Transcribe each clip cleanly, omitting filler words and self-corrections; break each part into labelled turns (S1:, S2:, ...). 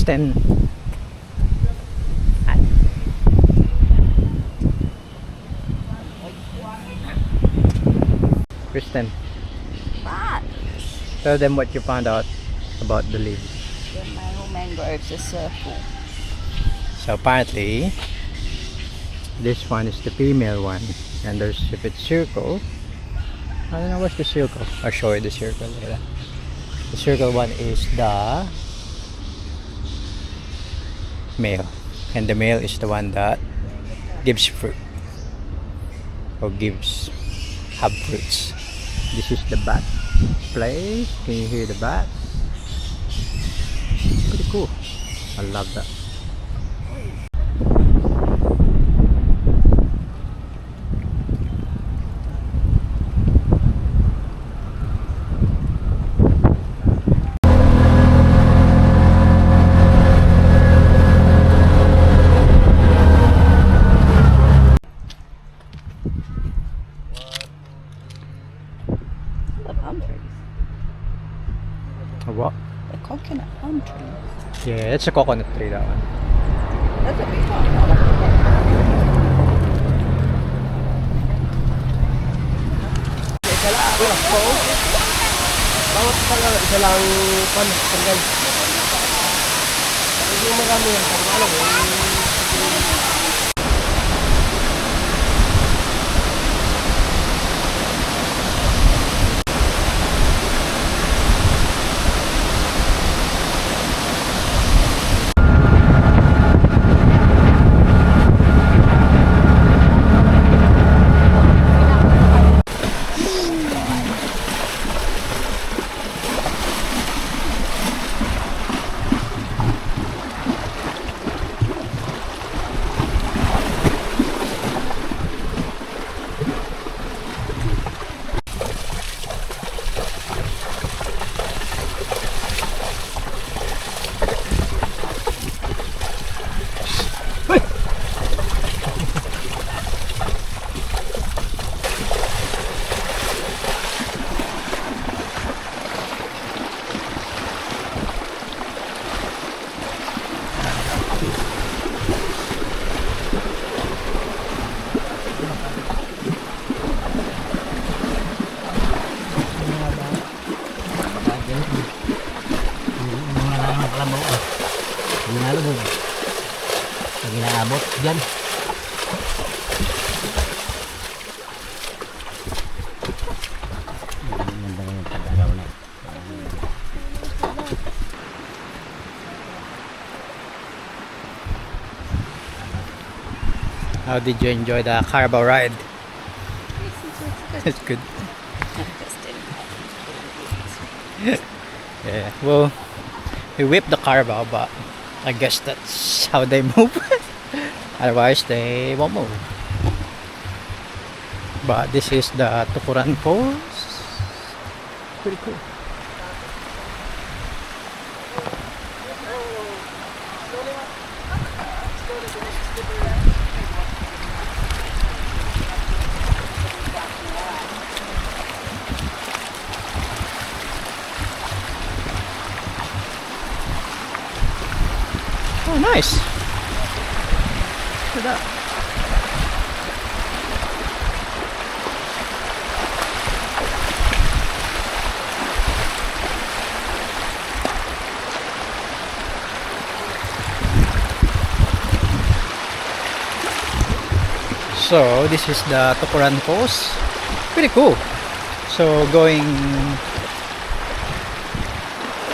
S1: Kristen. Kristen,
S2: What?
S1: tell them what you found out about the leaves.
S2: The mangroves are circle.
S1: So apparently, this one is the female one, and there's, if it's circle, I don't know what's the circle. I'll show you the circle later. The circle one is the male, and the male is the one that gives fruit or gives have fruits. This is the bat place. Can you hear the bat? Pretty cool. I love that.
S2: The palm trees.
S1: A what?
S2: The coconut palm trees.
S1: Yeah, it's a coconut tree, that one.
S2: That's what we talked about.
S3: Bawat pala isa lang pan tanggal. Hindi marami yan pang alam pag inaabot dyan.
S1: How did you enjoy the Carabao ride? It's good. Yeah, well, we whipped the Carabao, but I guess that's how they move. Otherwise, they won't move. But this is the Tukuran Falls. Pretty cool. Oh, nice. Look at that. So this is the Tukuran Falls. Pretty cool. So going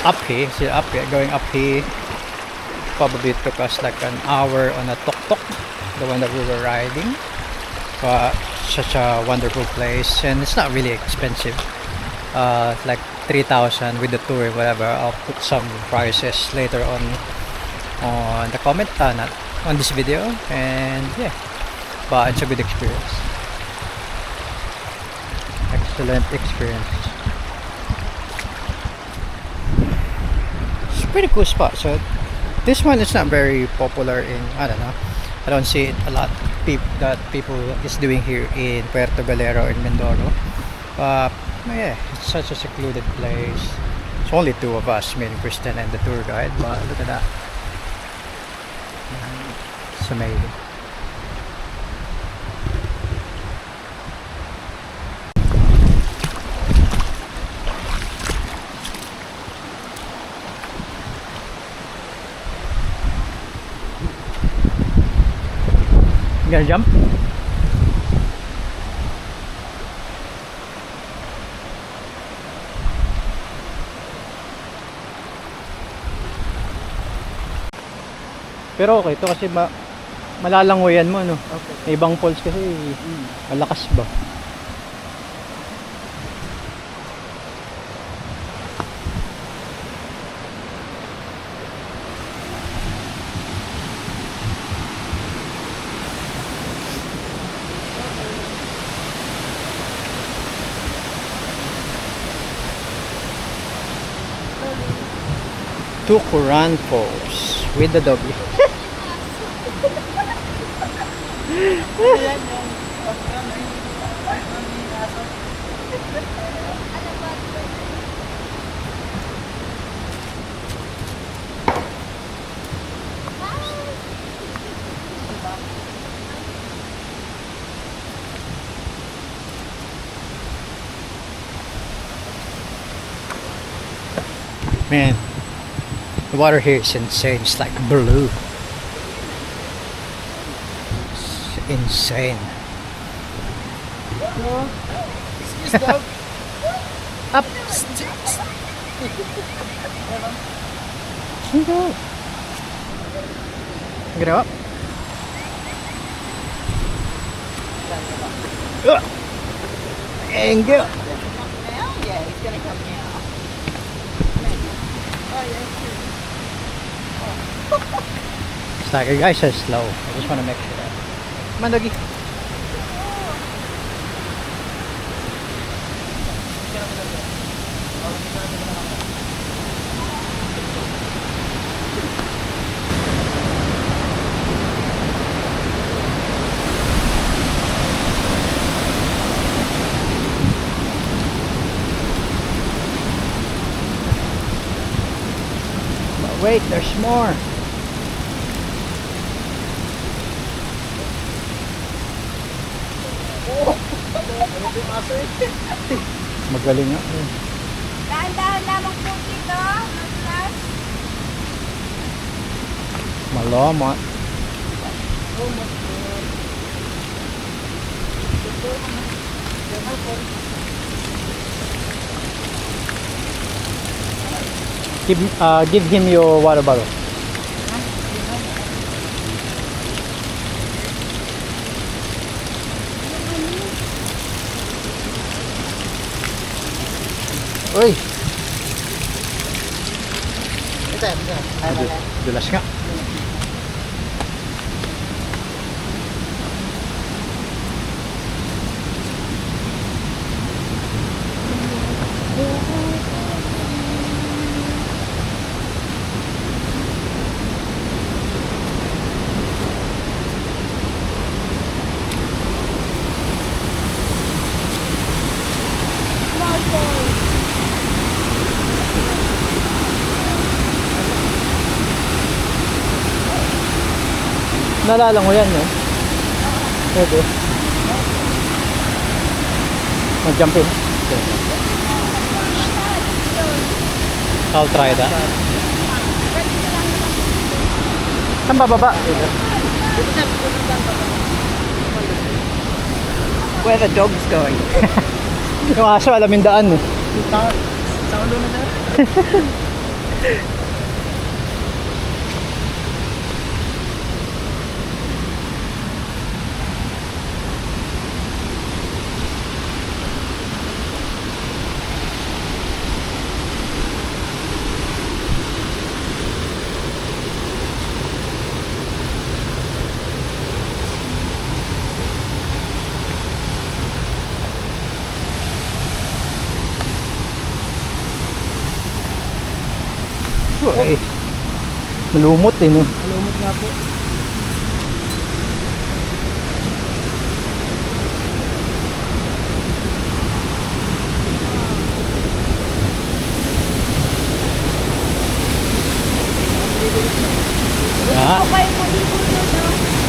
S1: up here, see up here, going up here probably took us like an hour on a tuk-tuk, the one that we were riding. But such a wonderful place, and it's not really expensive. Like 3,000 with the tour, whatever. I'll put some prices later on the comment, not on this video, and yeah. But it's a good experience. Excellent experience. It's a pretty cool spot. So this one is not very popular in, I don't know, I don't see it a lot that people is doing here in Puerto Galera or in Mindoro. But yeah, it's such a secluded place. It's only two of us, me and Kristen and the tour guide, but look at that. It's amazing. You gonna jump? Pero okay to kasi malalangoyan mo, no?
S3: Okay.
S1: May ibang falls kasi malakas ba? Tukuran Falls with the doggy. Man, the water here is insane. It's like blue. It's insane.
S3: Excuse dog.
S1: Up. Go. Get up. And go.
S2: Now? Yeah, he's gonna come now.
S1: It's like you guys are slow. I just want to make sure. Come on, doggy. But wait, there's more. Magaling nga.
S2: Dahan-dahan lamang po dito. Mas.
S1: Malamat. Give him your water bottle. Uy! Dulas nga. Nalala mo yan, eh? Pwede. Mag-jump in. Okay. I'll try that. Saan bababa?
S2: Where the dog's going.
S1: Yung aso, alam yung daan, eh.
S3: Sa ulo na sir.
S1: Ay, malumot, eh, no?
S3: Malumot nga po.
S1: Ah,
S2: Okay, maligo na.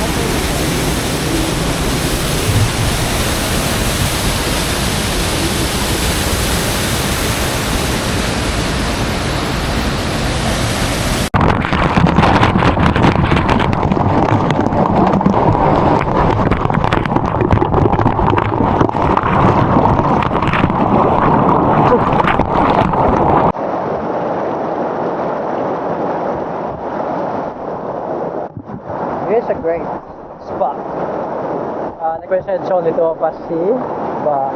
S1: Like I said, it's only 2 of us here, but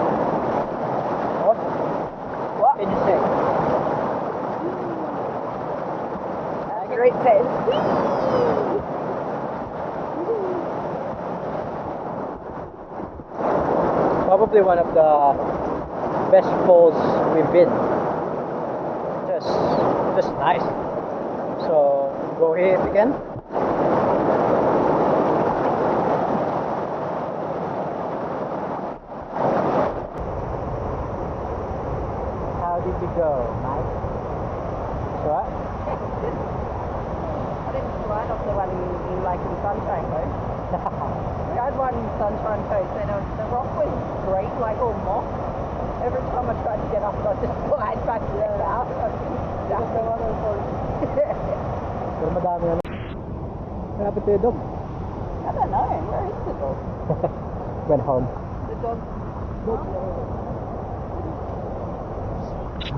S1: what can you say?
S2: That's a great sense.
S1: Probably one of the best falls we've been. Just nice. So go here again. How did you go, Mike? What?
S2: I didn't fly off the one in like in Sunshine Coast. We had one in Sunshine Coast and the rock was great, like all moss. Every time I tried to get up, I just slide back out.
S1: Pero madami ano. Malapit to yung dog.
S2: I don't know, where is the dog?
S1: Went home.
S2: The dog.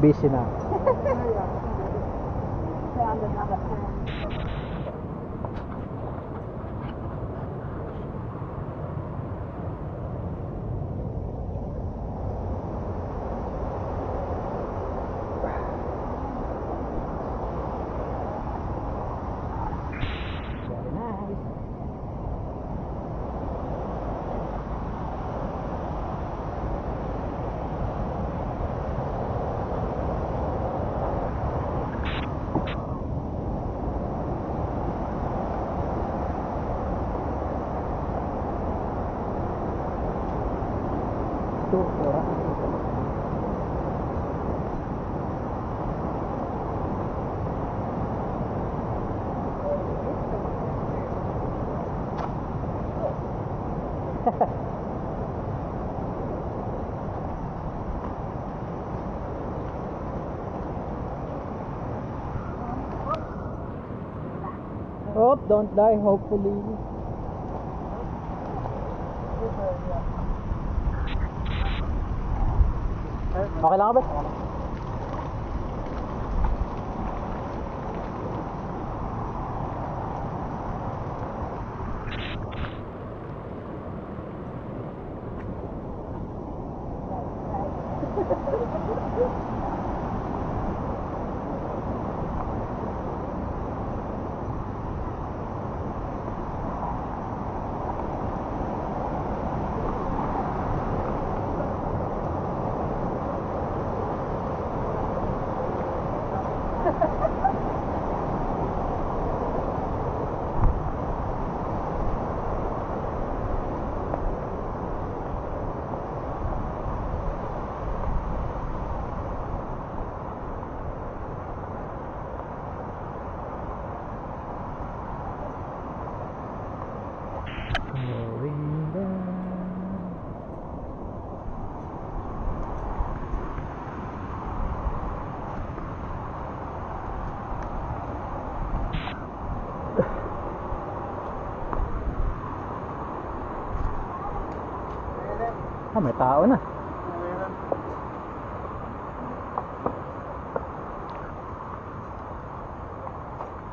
S1: Busy na.
S2: Found another hand.
S1: Very nice. Oh, don't die, hopefully. Okay lang ba? Going down. Ah, may tao na.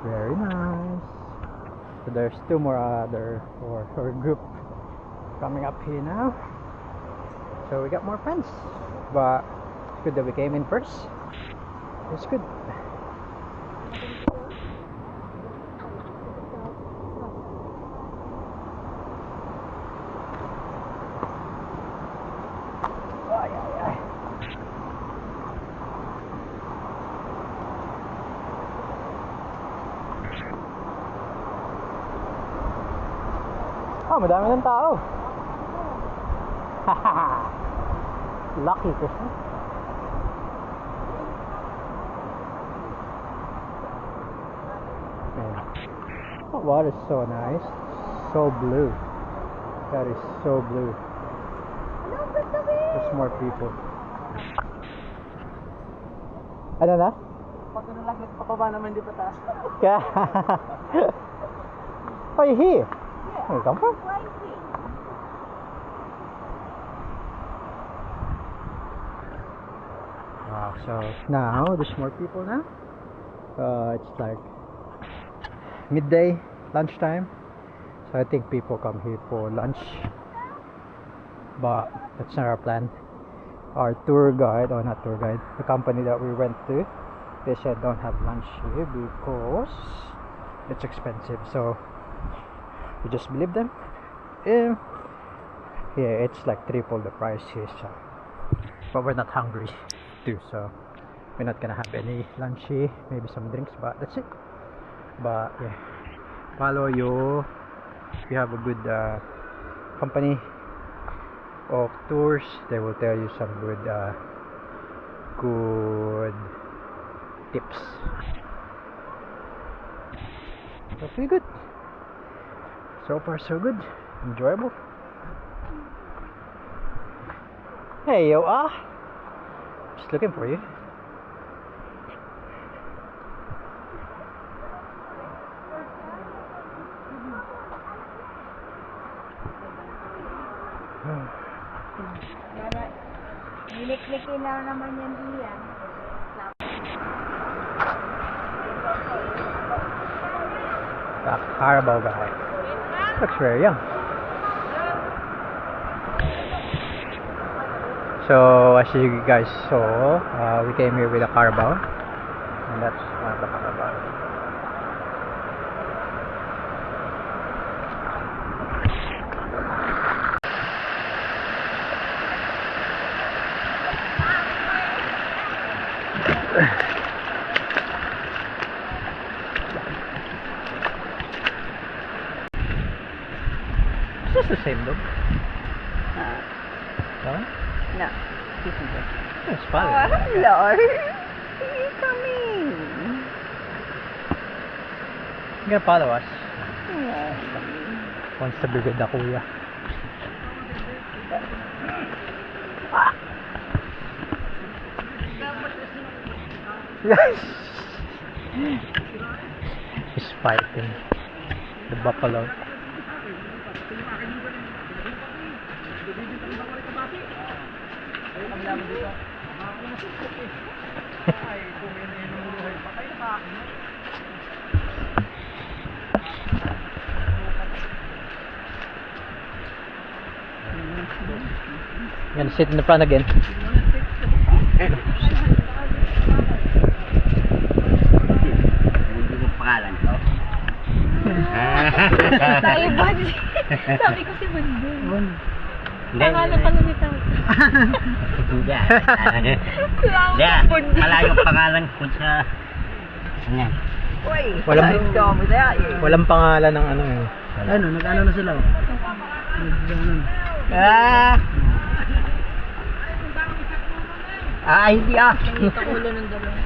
S1: Very nice. So there's 2 more other or group coming up here now. So we got more friends, but it's good that we came in first. It's good. Ay, ay, ay. Oh, madami ng tao. Lucky kasi. Man. The water is so nice. So blue. That is so blue. There's more people. Ano na?
S3: Pag ano lang, nagpapaba naman di pataas.
S1: Kaya... Oh, you're here? Where you come from? Wow, so now there's more people now. It's like midday, lunchtime. So I think people come here for lunch. but that's not our plan. Our tour guide, or not tour guide, the company that we went to, they said don't have lunch here because it's expensive. So we just believe them. Yeah, it's like triple the price here, so but we're not hungry too, so we're not gonna have any lunch here, maybe some drinks, but that's it. But yeah, follow you. If you have a good company of tours, they will tell you some good tips. So pretty good. So far so good. Enjoyable. Hey you are. Just looking for you.
S4: Nilik-likin na naman yan diyan.
S1: The Carabao guy. Looks very young. So as you guys saw, we came here with a Carabao, and that's one of the Carabao. Is this the same dog? Huh?
S2: No. Different.
S1: It's
S2: Oh,
S1: fine.
S2: hello. You come in.
S1: You can follow us.
S2: Oh.
S1: Wants to be with the kuya. Yes. He's fighting the buffalo. I'm gonna sit in the front again.
S4: Sabi Bundy. Sabi ko si Bundy. Pangalan pala ni Tao.
S3: Hindi.
S4: Kailangan
S3: Yeah,
S4: ko Bundy.
S3: malayo pangalan ko sa... Ayan.
S2: Uy,
S1: Walang-
S2: I've gone without you.
S1: Walang pangalan ng ano eh.
S3: Ano, nag-ano na sila? Hindi ah.
S4: Nakita ko ulo ng dalawa.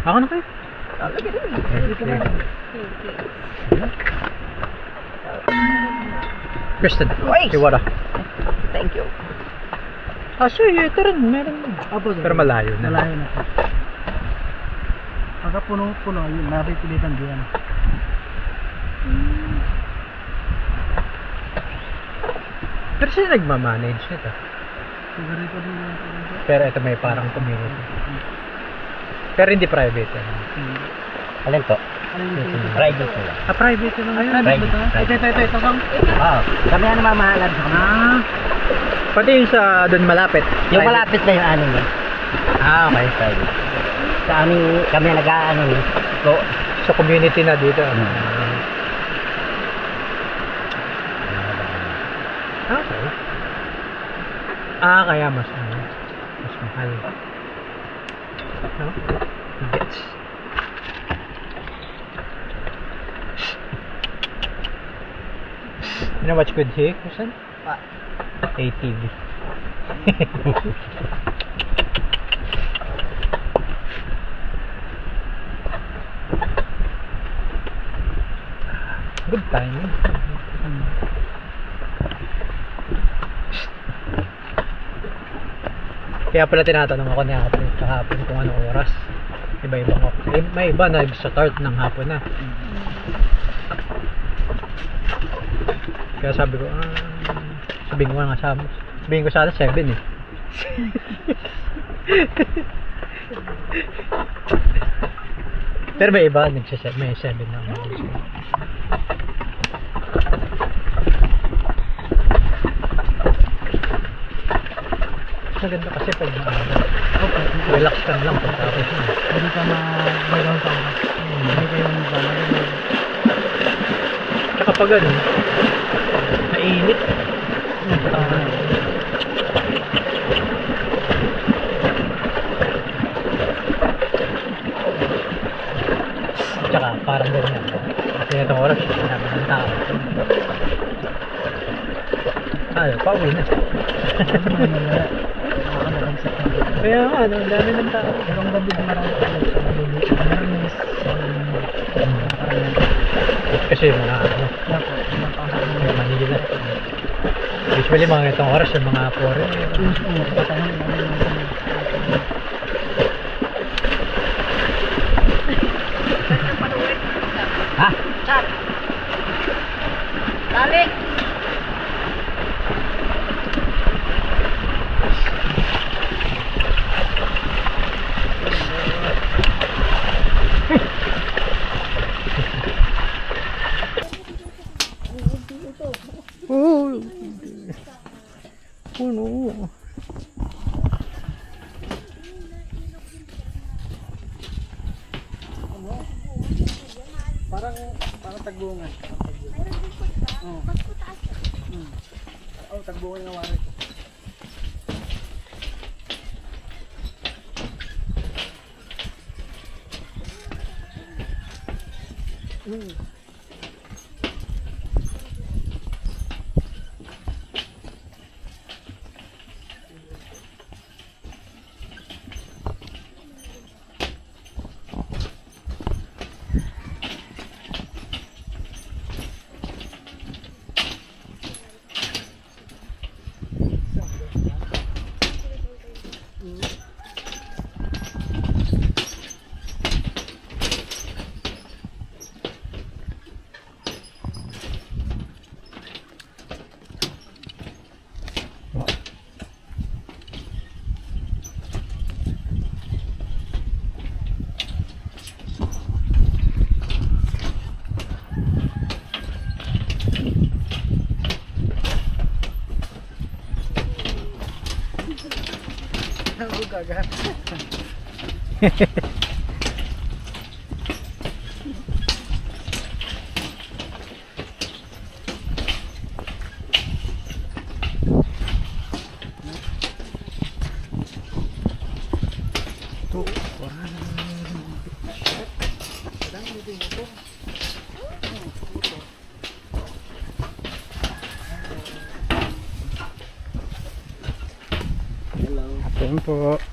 S1: Ako na kayo. Kristen,
S2: Wait.
S1: Iwara.
S2: Thank you.
S1: Ah, sige, ito rin. Meron. Pero malayo na.
S3: Malayo na. Pagka puno-puno, yun, napipilitan diyan.
S1: Pero sino nagmamanage nito?
S3: Sigurito din yan.
S1: Pero ito may parang community. Pero hindi private.
S3: Alin to? Private nila.
S1: Ah, private yun. Ayun,
S3: Private. Ito bang? Oo. Kami ang namamahalan sa kami.
S1: pati yung sa doon malapit.
S3: Yung
S1: Private.
S3: malapit na yung ano niya.
S1: Ah, okay.
S3: Private. Sa aming, kami ang nag-ano niya. So,
S1: So community na dito. Okay. Ah, kaya mas mahal. No? Gets. You know what's good here, Kristen?
S2: What?
S1: ATV. Good time. Kaya pala tinatanong ako ni ate kahapon kung anong oras. Iba-ibang ako. May iba na nag-start ng hapon na. Kaya sabi ko, sabihin ko nga sabihin ko sana 7 eh. Pero may iba, may 7 na. maganda kasi pag relax ka lang pagkatapos yun.
S3: Hindi ka mag-bagang ka. Hindi kayo mag-bagang.
S1: Tsaka pag ano, mainit. Tsaka parang ganyan. Kasi itong oras, sinabi ng tao. Pauwi na. Kaya nga, ang dami ng tao.
S3: Pero ang gabi marami sa Marmis.
S1: Kasi mga ano, mga Manila. Usually mga itong oras yung mga foreign. Ha?
S2: Chat. Dali.
S1: Oh, no.
S3: Parang tagbungan. Oo. Oh, tagbungan ng wari. Gaga.
S1: Hapon po.